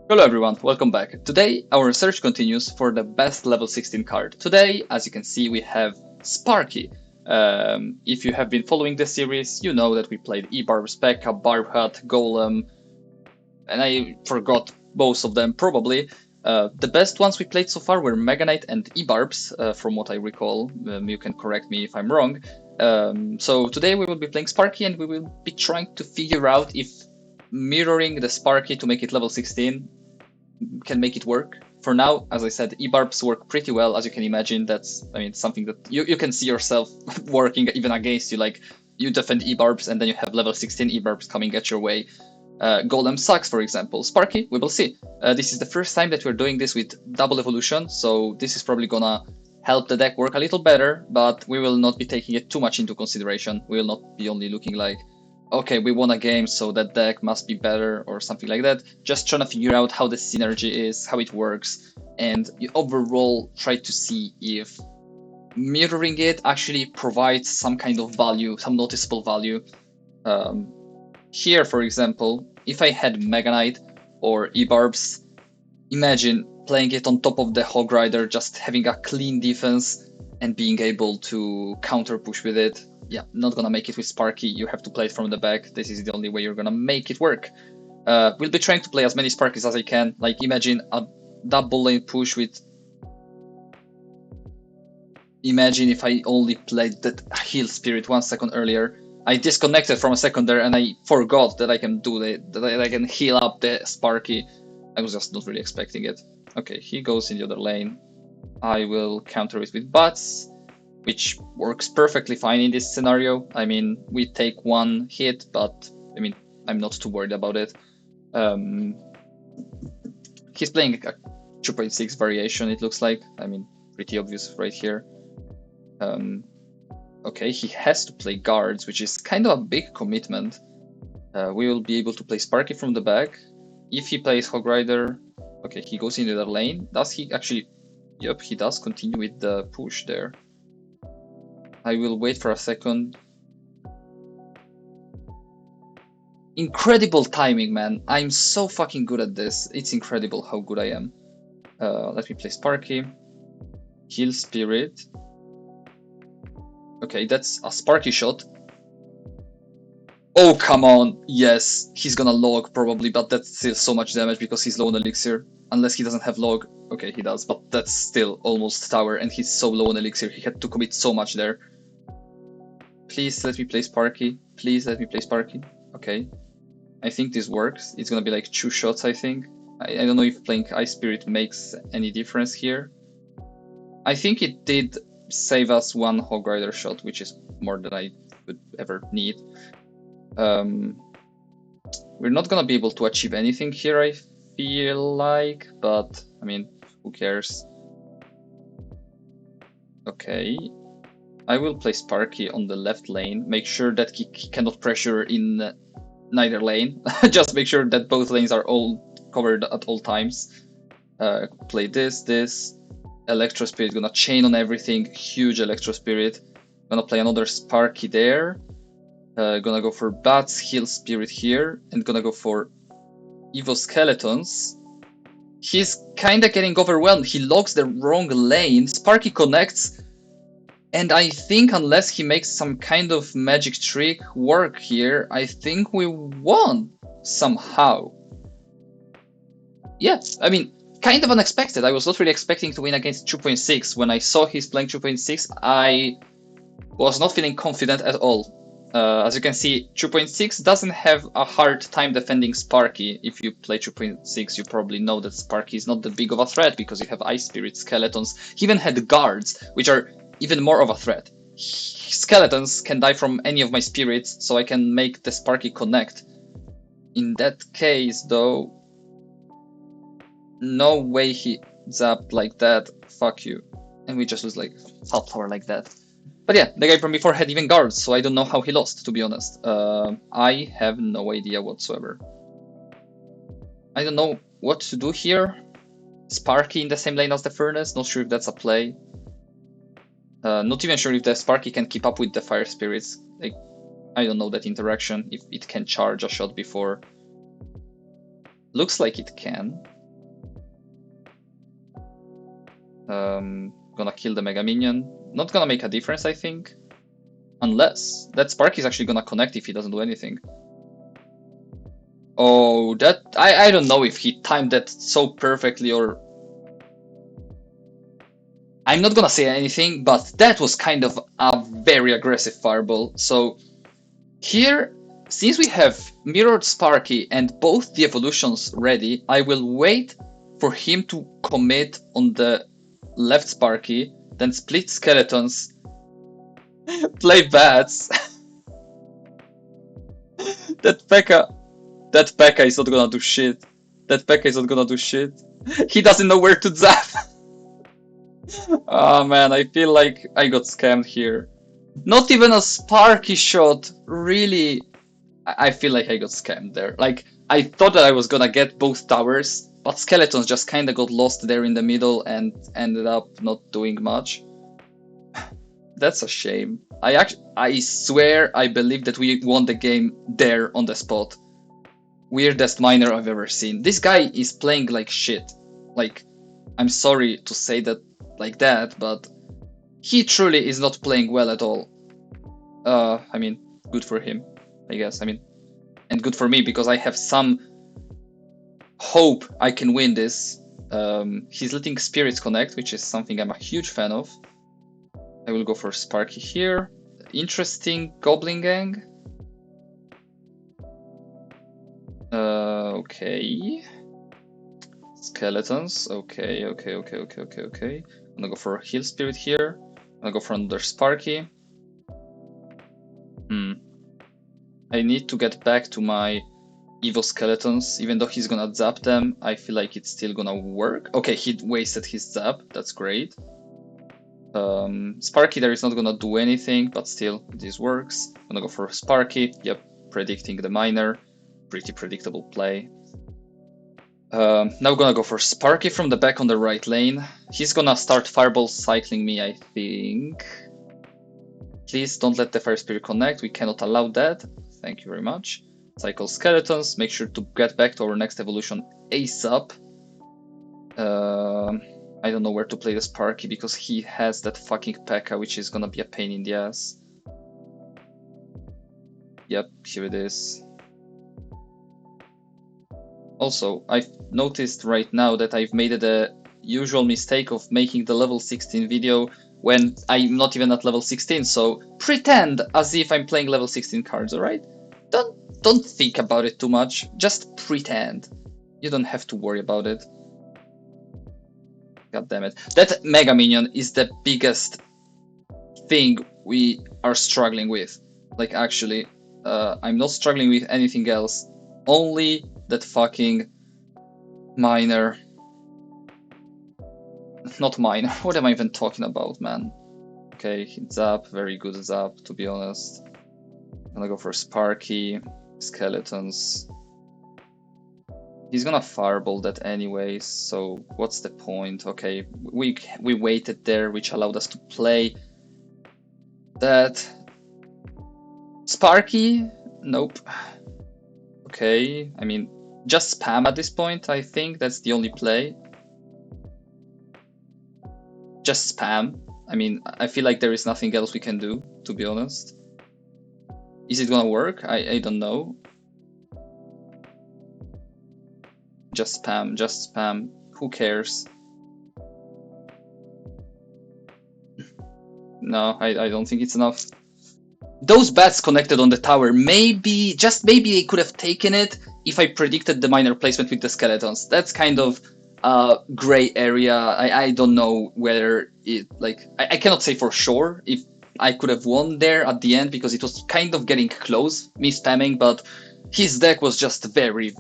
Hello everyone, welcome back. Today our search continues for the best level 16 card. Today, as you can see, we have Sparky. If you have been following this series, you know that we played E-Barb, Specka, Barbhat, Golem, and I forgot most of them probably. The best ones we played so far were Mega Knight and E-Barbs, from what I recall. You can correct me if I'm wrong. So today we will be playing Sparky and we will be trying to figure out if mirroring the Sparky to make it level 16 can make it work. For now, as I said, E-Barbs work pretty well, as you can imagine. That's, something that you can see yourself working even against you. Like, you defend E-Barbs and then you have level 16 E-Barbs coming at your way. Golem sucks, for example. Sparky, we will see. This is the first time that we're doing this with double evolution, so this is probably gonna help the deck work a little better, but we will not be taking it too much into consideration. We will not be only looking like, okay, we won a game, so that deck must be better or something like that. Just trying to figure out how the synergy is, how it works, and overall try to see if mirroring it actually provides some kind of value, some noticeable value. Here, for example, if I had Mega Knight or E-Barbs, imagine playing it on top of the Hog Rider, just having a clean defense and being able to counter push with it. Yeah, not gonna make it with Sparky. You have to play it from the back. This is the only way you're gonna make it work. We'll be trying to play as many Sparkies as I can. Like, imagine a double lane push with... Imagine if I only played that Heal Spirit 1 second earlier. I disconnected from a second there and I forgot that I can do that I can heal up the Sparky. I was just not really expecting it. Okay, he goes in the other lane. I will counter it with Butts, which works perfectly fine in this scenario. I mean, we take one hit, but I mean, I'm not too worried about it. He's playing a 2.6 variation, it looks like. I mean, pretty obvious right here. Okay, he has to play guards, which is kind of a big commitment. We will be able to play Sparky from the back. If he plays Hog Rider, okay, he goes into the lane. Does he actually... Yep, he does continue with the push there. I will wait for a second. Incredible timing, man. I'm so fucking good at this. It's incredible how good I am. Let me play Sparky. Heal Spirit. Okay, that's a Sparky shot. Oh, come on. Yes, he's gonna log probably, but that's still so much damage because he's low on elixir. Unless he doesn't have log. Okay, he does, but that's still almost tower, and he's so low on elixir. He had to commit so much there. Please let me play Sparky. Please let me play Sparky. Okay. I think this works. It's gonna be like 2 shots, I think. I don't know if playing Ice Spirit makes any difference here. I think it did save us 1 Hog Rider shot, which is more than I would ever need. We're not gonna be able to achieve anything here, I feel like, but I mean, who cares? Okay. I will play Sparky on the left lane, make sure that he cannot pressure in neither lane. Just make sure that both lanes are all covered at all times. Play this. Electro Spirit, gonna chain on everything, huge Electro Spirit. Gonna play another Sparky there. Gonna go for Bats, Heal Spirit here, and gonna go for Evo Skeletons. He's kinda getting overwhelmed. He logs the wrong lane. Sparky connects, and I think unless he makes some kind of magic trick work here, I think we won somehow. Yeah, I mean, kind of unexpected. I was not really expecting to win against 2.6. When I saw he's playing 2.6, I was not feeling confident at all. As you can see, 2.6 doesn't have a hard time defending Sparky. If you play 2.6, you probably know that Sparky is not that big of a threat because you have Ice Spirit, Skeletons. He even had guards, which are even more of a threat. Skeletons can die from any of my spirits, so I can make the Sparky connect. In that case, though, no way he zapped like that. Fuck you. And we just lose like half tower like that. But yeah, the guy from before had even guards, so I don't know how he lost, to be honest. I have no idea whatsoever. I don't know what to do here. Sparky in the same lane as the Furnace, not sure if that's a play. Not even sure if the Sparky can keep up with the Fire Spirits. Like, I don't know that interaction, if it can charge a shot before. Looks like it can. Gonna kill the Mega Minion. Not gonna make a difference, I think. Unless that Sparky is actually gonna connect if he doesn't do anything. Oh, that I don't know if he timed that so perfectly or... I'm not gonna say anything, but that was kind of a very aggressive fireball. So here, since we have mirrored Sparky and both the evolutions ready, I will wait for him to commit on the left Sparky, then split skeletons, play bats. That P.E.K.K.A is not gonna do shit. That P.E.K.K.A is not gonna do shit. He doesn't know where to zap. Oh man, I feel like I got scammed here. Not even a Sparky shot, really. I feel like I got scammed there. Like, I thought that I was gonna get both towers, but skeletons just kinda got lost there in the middle and ended up not doing much. That's a shame. I swear I believe that we won the game there on the spot. Weirdest miner I've ever seen. This guy is playing like shit. Like, I'm sorry to say that like that, but he truly is not playing well at all. I mean, good for him, I guess. I mean, and good for me because I have some hope I can win this. He's letting spirits connect, which is something I'm a huge fan of. I will go for Sparky here. Interesting Goblin Gang. Okay. Skeletons. Okay. I'm gonna go for Heal Spirit here. I'm gonna go for another Sparky. I need to get back to my evil skeletons. Even though he's gonna zap them, I feel like it's still gonna work. Okay, he wasted his zap. That's great. Sparky there is not gonna do anything, but still, this works. I'm gonna go for Sparky. Yep, predicting the miner. Pretty predictable play. Now we're gonna go for Sparky from the back on the right lane. He's gonna start fireball cycling me, I think. Please don't let the Fire Spirit connect. We cannot allow that. Thank you very much. Cycle skeletons. Make sure to get back to our next evolution ASAP. I don't know where to play the Sparky because he has that fucking P.E.K.K.A, which is gonna be a pain in the ass. Yep, here it is. Also, I've noticed right now that I've made the usual mistake of making the level 16 video when I'm not even at level 16, so pretend as if I'm playing level 16 cards, alright? Don't think about it too much, just pretend. You don't have to worry about it. God damn it. That Mega Minion is the biggest thing we are struggling with. Like, actually, I'm not struggling with anything else. Only that fucking miner. Not miner. What am I even talking about, man? Okay, zap. Very good zap, to be honest. I'm gonna go for Sparky. Skeletons. He's gonna fireball that anyways, so what's the point? Okay, we waited there, which allowed us to play that. Sparky? Nope. Okay, I mean, just spam at this point, I think. That's the only play. Just spam. I mean, I feel like there is nothing else we can do, to be honest. Is it gonna work? I don't know. Just spam. Who cares? No, I don't think it's enough. Those bats connected on the tower, maybe, just maybe I could have taken it if I predicted the miner placement with the skeletons. That's kind of a gray area. I don't know whether it, like, I cannot say for sure if I could have won there at the end because it was kind of getting close, me spamming, but his deck was just very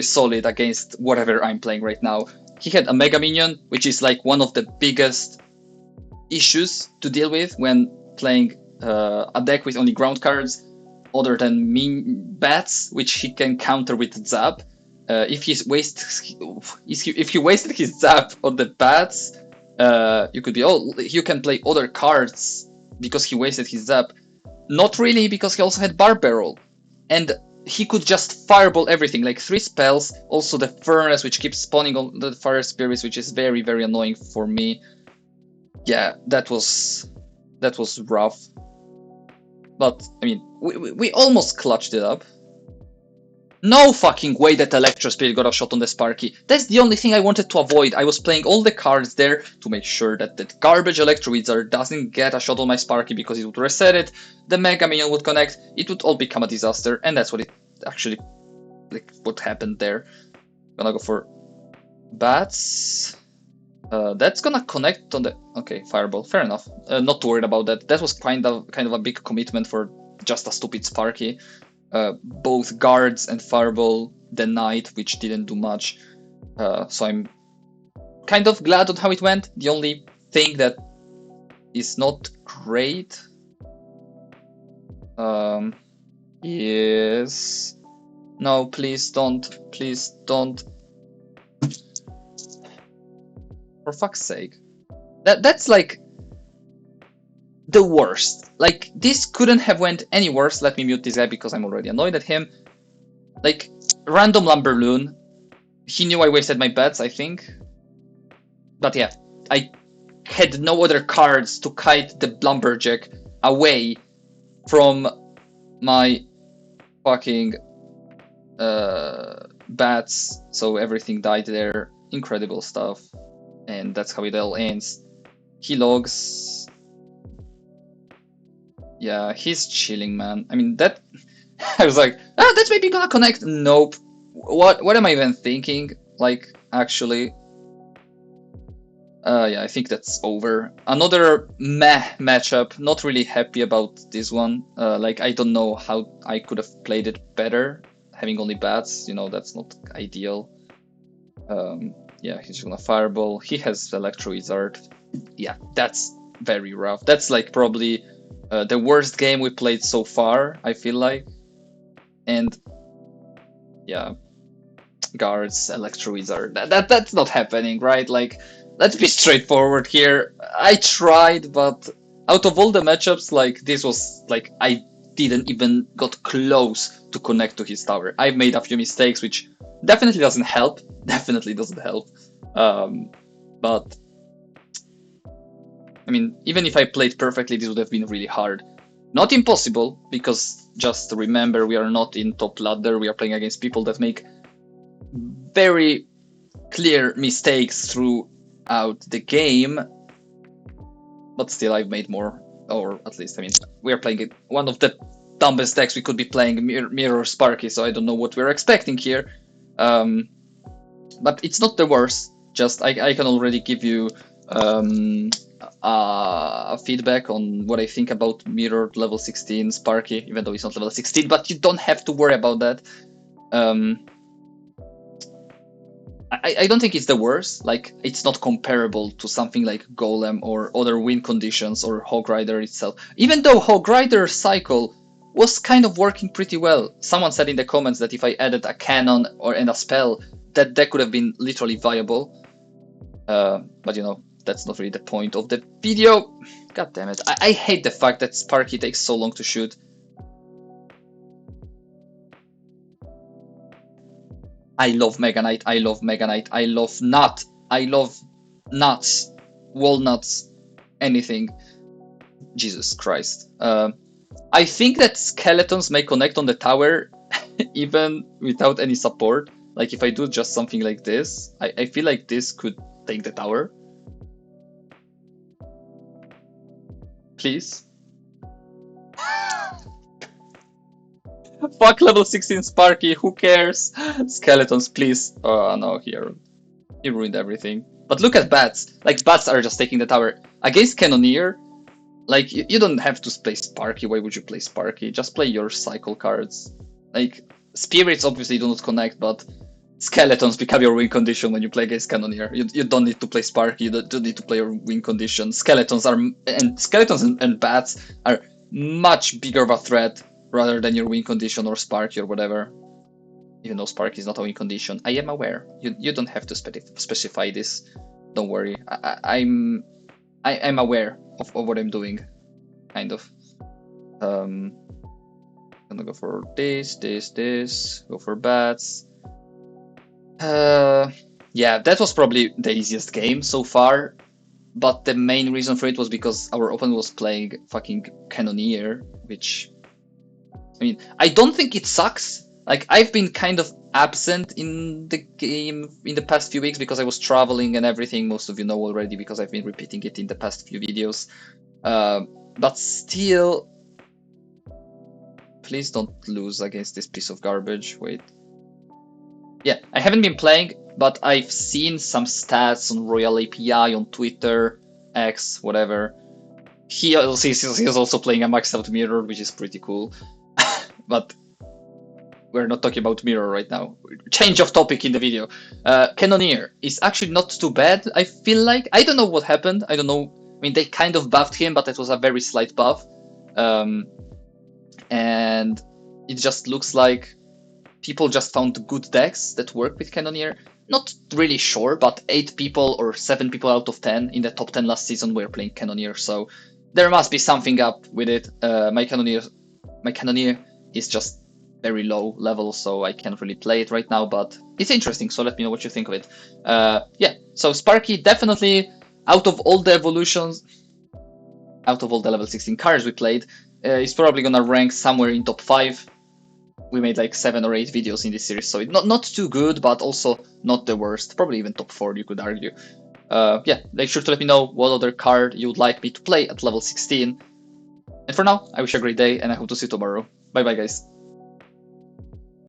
solid against whatever I'm playing right now. He had a Mega Minion, which is like one of the biggest issues to deal with when playing a deck with only ground cards, other than bats, which he can counter with zap. If he wasted his zap on the bats, you could be, oh, you can play other cards because he wasted his zap. Not really, because he also had Bar Barrel. And he could just fireball everything, like 3 spells. Also the furnace, which keeps spawning all the fire spirits, which is very, very annoying for me. Yeah, that was rough. But I mean, we almost clutched it up. No fucking way that Electro Spirit got a shot on the Sparky. That's the only thing I wanted to avoid. I was playing all the cards there to make sure that that garbage Electro Wizard doesn't get a shot on my Sparky, because it would reset it, the Mega Minion would connect, it would all become a disaster, and that's what it actually, like, what happened there. Gonna go for Bats. That's gonna connect on the... Okay, Fireball, fair enough. Not too worried about that. That was kind of a big commitment for just a stupid Sparky. Both guards and fireball denied, which didn't do much. So I'm kind of glad on how it went. The only thing that is not great is... No, please don't. Please don't. For fuck's sake. That's like the worst. Like, this couldn't have went any worse. Let me mute this guy because I'm already annoyed at him. Like, random Lumberloon. He knew I wasted my bets, I think. But yeah, I had no other cards to kite the Lumberjack away from my fucking bats. So everything died there. Incredible stuff. And that's how it all ends. He logs. Yeah, he's chilling, man. I mean, that... I was like, that's maybe gonna connect. Nope. What am I even thinking? Like, actually... yeah, I think that's over. Another meh matchup. Not really happy about this one. Like, I don't know how I could have played it better. Having only bats, you know, that's not ideal. Yeah, he's just gonna fireball. He has Electro Wizard. Yeah, that's very rough. That's like probably the worst game we played so far, I feel like. And yeah, guards, Electro Wizard. That's not happening, right? Like, let's be straightforward here. I tried, but out of all the matchups, like, this was like, I didn't even got close to connect to his tower. I've made a few mistakes, which definitely doesn't help. Definitely doesn't help. But I mean, even if I played perfectly, this would have been really hard. Not impossible, because just remember, we are not in top ladder. We are playing against people that make very clear mistakes throughout the game. But still, I've made more, or at least, I mean, we are playing one of the dumbest decks we could be playing, Mirror Sparky, so I don't know what we're expecting here. But it's not the worst. Just I can already give you feedback on what I think about Mirrored level 16 Sparky, even though it's not level 16, but you don't have to worry about that. I don't think it's the worst. Like, it's not comparable to something like Golem or other win conditions or Hog Rider itself. Even though Hog Rider cycle was kind of working pretty well. Someone said in the comments that if I added a cannon and a spell, that could have been literally viable. But you know, that's not really the point of the video. God damn it. I hate the fact that Sparky takes so long to shoot. I love Mega Knight, I love Mega Knight, I love Nut, I love nuts, walnuts, anything. Jesus Christ. I think that skeletons may connect on the tower even without any support. Like, if I do just something like this, I feel like this could take the tower. Please. Fuck level 16 Sparky, who cares? Skeletons, please. Oh no, here. He ruined everything. But look at bats. Like, bats are just taking the tower. Against Cannoneer, like, you don't have to play Sparky. Why would you play Sparky? Just play your cycle cards. Like, spirits obviously do not connect, but skeletons become your win condition when you play against Cannoneer. You don't need to play Sparky, you don't need to play your win condition. Skeletons and bats are much bigger of a threat rather than your win condition or Sparky or whatever. Even though Sparky is not a win condition. I am aware. You don't have to specify this. Don't worry. I'm aware of what I'm doing. Kind of. Gonna go for this, go for bats. Yeah, that was probably the easiest game so far, but the main reason for it was because our opponent was playing fucking Cannoneer, which, I mean, I don't think it sucks. Like, I've been kind of absent in the game in the past few weeks because I was traveling and everything. Most of you know already because I've been repeating it in the past few videos. But still, please don't lose against this piece of garbage. Wait. Yeah, I haven't been playing, but I've seen some stats on Royal API, on Twitter, X, whatever. He's also playing a maxed out mirror, which is pretty cool. But we're not talking about mirror right now. Change of topic in the video. Cannoneer is actually not too bad, I feel like. I don't know what happened. I don't know. I mean, they kind of buffed him, but it was a very slight buff. And it just looks like people just found good decks that work with Cannoneer. Not really sure, but 8 people or 7 people out of 10 in the top 10 last season were playing Cannoneer, so there must be something up with it. My Cannoneer is just very low level, so I can't really play it right now, but it's interesting, so let me know what you think of it. Yeah, so Sparky, definitely, out of all the evolutions, out of all the level 16 cards we played, is probably gonna rank somewhere in top 5. We made like 7 or 8 videos in this series, so it's not too good, but also not the worst. Probably even top 4, you could argue. Yeah, make sure to let me know what other card you would like me to play at level 16. And for now, I wish you a great day, and I hope to see you tomorrow. Bye bye, guys.